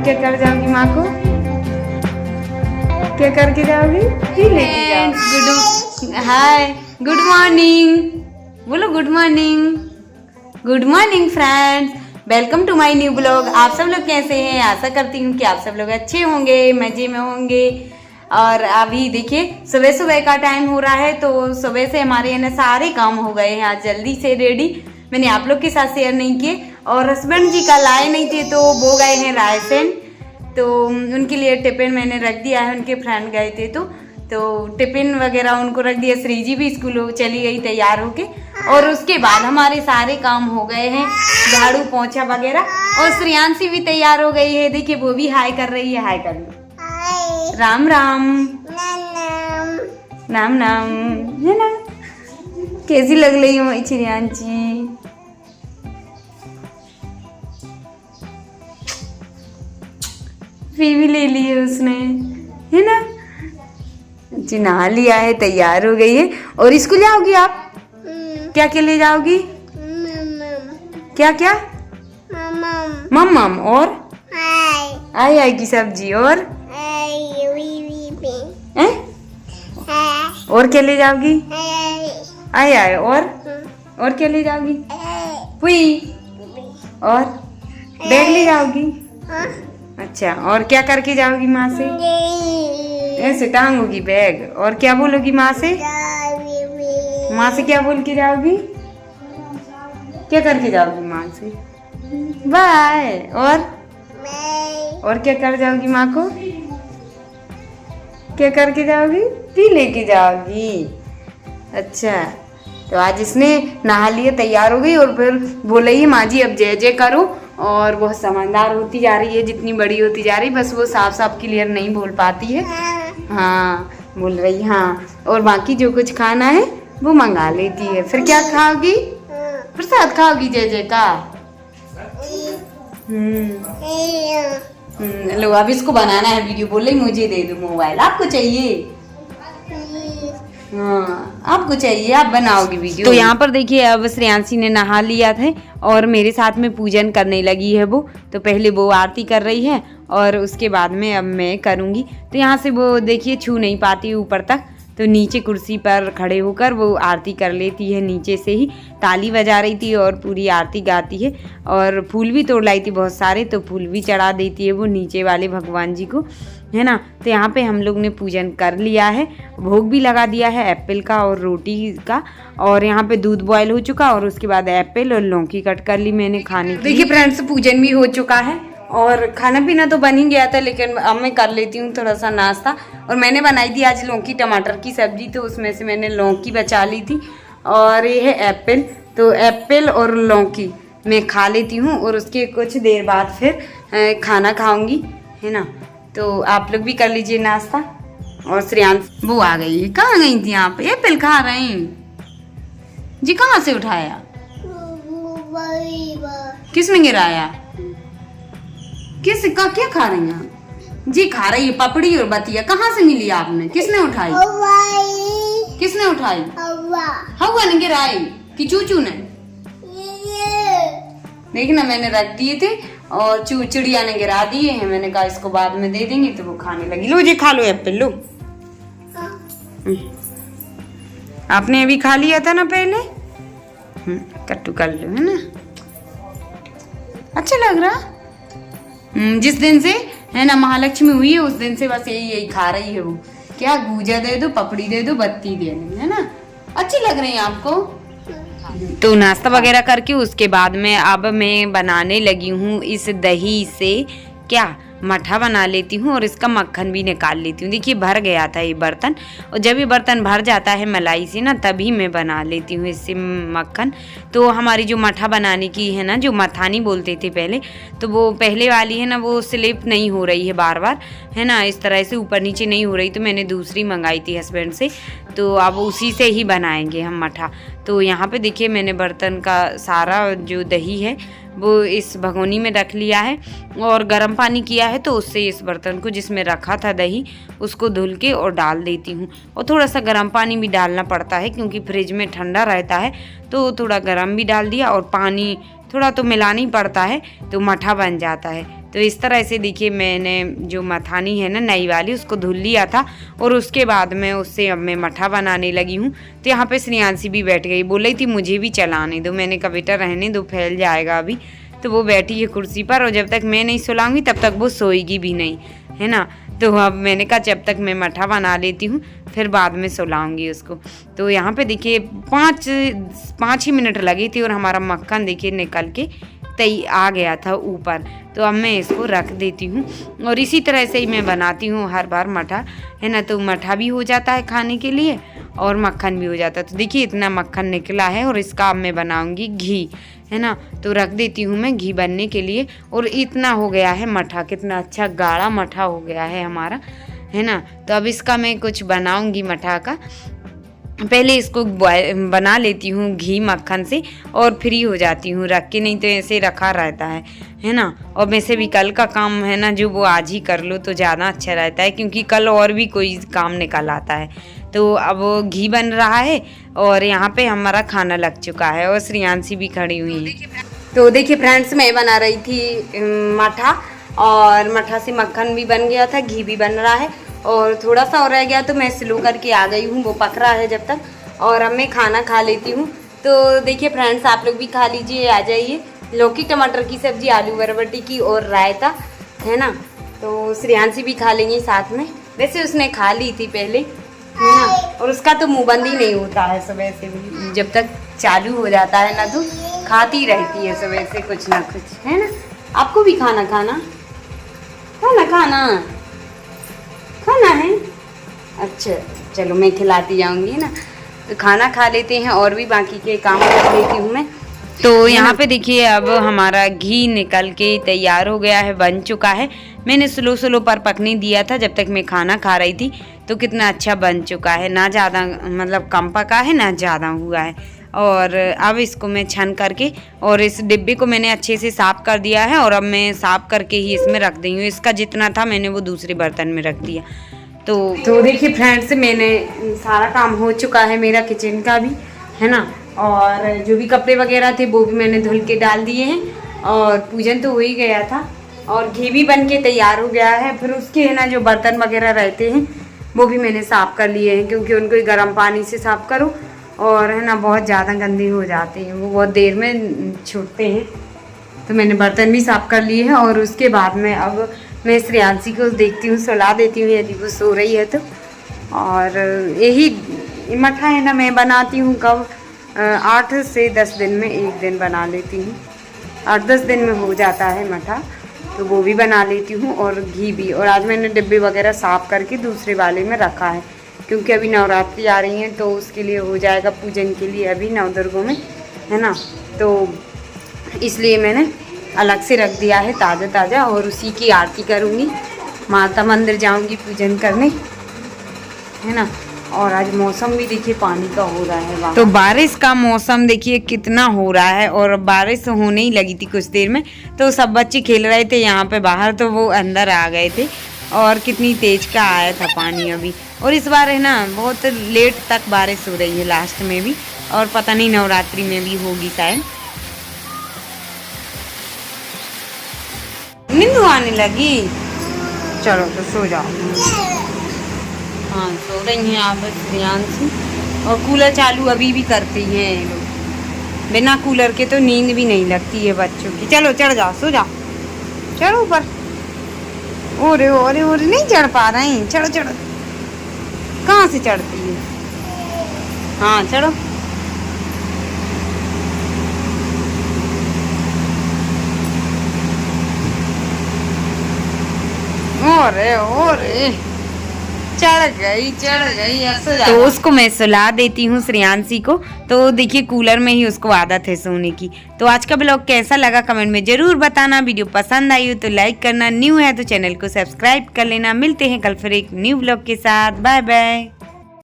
और क्या कर जाओगी माँ को? क्या करके जाओगी? ही लेके जाओ। हाय, गुड मॉर्निंग बोलो। Good morning, good morning friends, welcome to my new blog. आप सब लोग कैसे हैं? आशा करती हूँ कि आप सब लोग अच्छे होंगे, मजे में होंगे। और अभी देखिए सुबह सुबह का टाइम हो रहा है, तो सुबह से हमारे यहाँ सारे काम हो गए हैं आज जल्दी से रेडी। मैंने आप लोग के साथ शेयर नहीं किए। और हस्बैंड जी कल आए नहीं थे, तो वो गए हैं रायसेन, तो उनके लिए टिफिन मैंने रख दिया है। उनके फ्रेंड गए थे तो टिफिन वगैरह उनको रख दिया। श्री जी भी स्कूल चली गई तैयार होके। और उसके बाद हमारे सारे काम हो गए हैं, झाड़ू पोंछा वगैरह। और श्रेयांशी भी तैयार हो गई है, देखिए वो भी हाय कर रही है। हाय कर लो। राम राम नाम नाम है ना। कैसी लग रही हो श्रेयांशी? भी ले ली है उसने, है ना। जी नहा लिया है, तैयार हो गई है। और स्कूल जाओगी आप? क्या क्या ले जाओगी? क्या क्या? मम्मम और आई आई की सब्जी और और क्या ले जाओगी? आई आई और क्या ले जाओगी? पुई और बैग ले जाओगी? अच्छा, और क्या करके जाओगी माँ से? ऐसे टांगोगी बैग। और क्या बोलोगी माँ से? माँ से क्या बोल के जाओगी? क्या करके जाओगी माँ से? बाय। और क्या कर जाओगी माँ को? क्या करके जाओगी? भी लेके जाओगी। अच्छा, तो आज इसने नहा लिया, तैयार हो गई। और फिर बोले ही माँ जी अब जय जय करो। और बहुत समझदार होती जा रही है, जितनी बड़ी होती जा रही, बस वो साफ साफ क्लियर नहीं बोल पाती है। हाँ बोल रही, हाँ। और बाकी जो कुछ खाना है वो मंगा लेती है। फिर क्या खाओगी? प्रसाद खाओगी जय जय का? लो अब इसको बनाना है वीडियो। बोल रही मुझे दे दो मोबाइल। आपको चाहिए? हाँ आपको चाहिए, आप बनाओगी वीडियो। तो यहाँ पर देखिए अब श्रेयांशी ने नहा लिया था और मेरे साथ में पूजन करने लगी है वो। तो पहले वो आरती कर रही है और उसके बाद में अब मैं करूँगी। तो यहाँ से वो देखिए छू नहीं पाती ऊपर तक, तो नीचे कुर्सी पर खड़े होकर वो आरती कर लेती है। नीचे से ही ताली बजा रही थी और पूरी आरती गाती है। और फूल भी तोड़ लाई थी बहुत सारे, तो फूल भी चढ़ा देती है वो नीचे वाले भगवान जी को, है ना। तो यहाँ पे हम लोग ने पूजन कर लिया है, भोग भी लगा दिया है एप्पल का और रोटी का। और यहाँ पे दूध बॉयल हो चुका और उसके बाद एप्पल और लौकी कट कर ली मैंने खाने की। देखिए फ्रेंड्स पूजन भी हो चुका है और खाना पीना तो बन ही गया था, लेकिन अब मैं कर लेती हूँ थोड़ा सा नाश्ता। और मैंने बनाई थी आज लौकी टमाटर की सब्जी, तो उसमें से मैंने लौकी बचा ली थी। और ये है एप्पल, तो एप्पल और लौकी मैं खा लेती हूँ और उसके कुछ देर बाद फिर खाना खाऊंगी, है ना। तो आप लोग भी कर लीजिए नाश्ता। और श्रेयांश वो आ गई है। कहाँ गई थी आप? एप्पल खा रहे हैं जी? कहाँ से उठाया? किसने गिराया? किस का क्या खा रही हैं जी? खा रही है पपड़ी और बतिया। कहाँ से मिली आपने? किसने उठाई? किसने उठाई? हवा ने गिराई कि चूचू ने? देखना मैंने रख दिए थे और चिड़िया ने गिरा दिए हैं। मैंने कहा इसको बाद में दे देंगे, तो वो खाने लगी। लो जी खा लो एप्पल, लो। आपने अभी खा लिया था ना पहले। कट्टू कर लो, है ना। अच्छा लग रहा। जिस दिन से है ना महालक्ष्मी हुई है उस दिन से बस यही खा रही है वो। क्या गूजा दे दो, पपड़ी दे दो, बत्ती दे दो, है ना। अच्छी लग रही है आपको। तो नाश्ता वगैरह करके उसके बाद में अब मैं बनाने लगी हूँ इस दही से क्या मठा बना लेती हूँ और इसका मक्खन भी निकाल लेती हूँ। देखिए भर गया था ये बर्तन, और जब ये बर्तन भर जाता है मलाई से ना, तभी मैं बना लेती हूँ इससे मक्खन। तो हमारी जो मठा बनाने की है ना, जो मथानी बोलते थे पहले, तो वो पहले वाली है ना, वो स्लिप नहीं हो रही है बार बार, है ना। इस तरह से ऊपर नीचे नहीं हो रही, तो मैंने दूसरी मंगाई थी हस्बैंड से। तो अब उसी से ही बनाएंगे हम मठा। तो यहाँ पे देखिए मैंने बर्तन का सारा जो दही है वो इस भगोनी में रख लिया है और गर्म पानी किया है, तो उससे इस बर्तन को जिसमें रखा था दही उसको धुल के और डाल देती हूँ। और थोड़ा सा गर्म पानी भी डालना पड़ता है क्योंकि फ्रिज में ठंडा रहता है, तो थोड़ा गर्म भी डाल दिया और पानी थोड़ा तो मिलाना ही पड़ता है, तो मठा बन जाता है। तो इस तरह से देखिए मैंने जो मथानी है ना नई वाली उसको धुल लिया था और उसके बाद में उससे अब मैं मठा बनाने लगी हूँ। तो यहाँ पे श्रेयांशी भी बैठ गई, बोल रही थी मुझे भी चलाने दो। मैंने कहा बेटा रहने दो, फैल जाएगा अभी। तो वो बैठी है कुर्सी पर और जब तक मैं नहीं सुलाऊंगी तब तक वो सोएगी भी नहीं, है ना। तो अब मैंने कहा जब तक मैं मठा बना लेती हूँ फिर बाद में सुलाऊंगी उसको। तो यहाँ पे देखिए 5 ही मिनट लगी थी और हमारा मक्खन देखिए निकल के आ गया था ऊपर। तो अब मैं इसको रख देती हूँ और इसी तरह से ही मैं बनाती हूँ हर बार मठा, है ना। तो मठा भी हो जाता है खाने के लिए और मक्खन भी हो जाता है। तो देखिए इतना मक्खन निकला है और इसका अब मैं बनाऊंगी घी, है ना। तो रख देती हूँ मैं घी बनने के लिए। और इतना हो गया है मठा, कितना अच्छा गाढ़ा मठा हो गया है हमारा, है ना। तो अब इसका मैं कुछ बनाऊंगी मठा का। पहले इसको बना लेती हूँ घी मक्खन से और फ्री हो जाती हूँ रख के, नहीं तो ऐसे रखा रहता है ना। और वैसे भी कल का काम है ना जो वो आज ही कर लो तो ज़्यादा अच्छा रहता है, क्योंकि कल और भी कोई काम निकल आता है। तो अब घी बन रहा है और यहाँ पे हमारा खाना लग चुका है और श्रेयांशी भी खड़ी हुई है। तो देखिए फ्रेंड्स, मैं बना रही थी मठा और मठा से मक्खन भी बन गया था, घी भी बन रहा है और थोड़ा सा और रह गया तो मैं स्लो करके आ गई हूँ, वो पक रहा है जब तक। और अब मैं खाना खा लेती हूँ। तो देखिए फ्रेंड्स, आप लोग भी खा लीजिए, आ जाइए। लौकी टमाटर की सब्जी, आलू बरबटी की और रायता, है ना। तो श्रेयांशी भी खा लेंगी साथ में, वैसे उसने खा ली थी पहले, है ना। और उसका तो मुँह बंद ही नहीं होता है, सुबह से भी जब तक चालू हो जाता है ना तो खाती रहती है सुबह से कुछ ना कुछ, है ना। आपको भी खाना खाना है। अच्छा चलो मैं खिलाती जाऊंगी ना। तो खाना खा लेते हैं और भी बाकी के काम कर लेती हूँ मैं। तो यहाँ पे देखिए अब हमारा घी निकल के तैयार हो गया है, बन चुका है। मैंने स्लो पर पकने दिया था जब तक मैं खाना खा रही थी। तो कितना अच्छा बन चुका है, ना ज़्यादा मतलब कम पका है ना ज़्यादा हुआ है। और अब इसको मैं छन करके और इस डिब्बे को मैंने अच्छे से साफ़ कर दिया है और अब मैं साफ़ करके ही इसमें रख दी हूँ। इसका जितना था मैंने वो दूसरे बर्तन में रख दिया। तो देखिए फ्रेंड्स, मैंने सारा काम हो चुका है मेरा किचन का भी, है ना। और जो भी कपड़े वगैरह थे वो भी मैंने धुल के डाल दिए हैं और पूजन तो हो ही गया था और घी भी बन के तैयार हो गया है। फिर उसके है ना जो बर्तन वगैरह रहते हैं वो भी मैंने साफ़ कर लिए हैं, क्योंकि उनको गर्म पानी से साफ़ करो और है ना बहुत ज़्यादा गंदे हो जाते हैं, वो बहुत देर में छूटते हैं। तो मैंने बर्तन भी साफ़ कर लिए हैं और उसके बाद में अब मैं श्रेयांशी को देखती हूँ, सुला देती हूँ यदि वो सो रही है तो। और यही मठा है ना मैं बनाती हूँ कब 8 से 10 दिन में एक दिन बना लेती हूँ। 8-10 दिन में हो जाता है मठा, तो वो भी बना लेती हूँ और घी भी। और आज मैंने डिब्बे वगैरह साफ़ करके दूसरे वाले में रखा है, क्योंकि अभी नवरात्रि आ रही हैं तो उसके लिए हो जाएगा पूजन के लिए अभी नवदुर्गों में, है ना। तो इसलिए मैंने अलग से रख दिया है ताज़ा और उसी की आरती करूँगी। माता मंदिर जाऊँगी पूजन करने, है ना। और आज मौसम भी देखिए पानी का हो रहा है बाहर। तो बारिश का मौसम देखिए कितना हो रहा है और बारिश होने ही लगी थी कुछ देर में। तो सब बच्चे खेल रहे थे यहाँ पे बाहर, तो वो अंदर आ गए थे और कितनी तेज का आया था पानी अभी। और इस बार है ना बहुत लेट तक बारिश हो रही है लास्ट में भी, और पता नहीं नवरात्रि में भी होगी शायद। नींद आने लगी, चलो तो सो जाओ। हाँ सो रही हैं आप श्रेयांशी, और कूलर चालू अभी भी करती हैं ये लोग, बिना कूलर के तो नींद भी नहीं लगती है बच्चों की। चलो चढ़ जाओ, सो जाओ, चढ़ो ऊपर। ओरे ओरे ओरे नहीं चढ़ पा रहे हैं, चढ़ो चढ़ो। कहाँ से चढ़ती है? हाँ चढ़ो। ओरे ओरे चढ़ गई। तो उसको मैं सुला देती हूँ श्रेयांशी को। तो देखिए कूलर में ही उसको आदत है सोने की। तो आज का ब्लॉग कैसा लगा कमेंट में जरूर बताना। वीडियो पसंद आई हो तो लाइक करना, न्यू है तो चैनल को सब्सक्राइब कर लेना। मिलते हैं कल फिर एक न्यू ब्लॉग के साथ। Bye bye.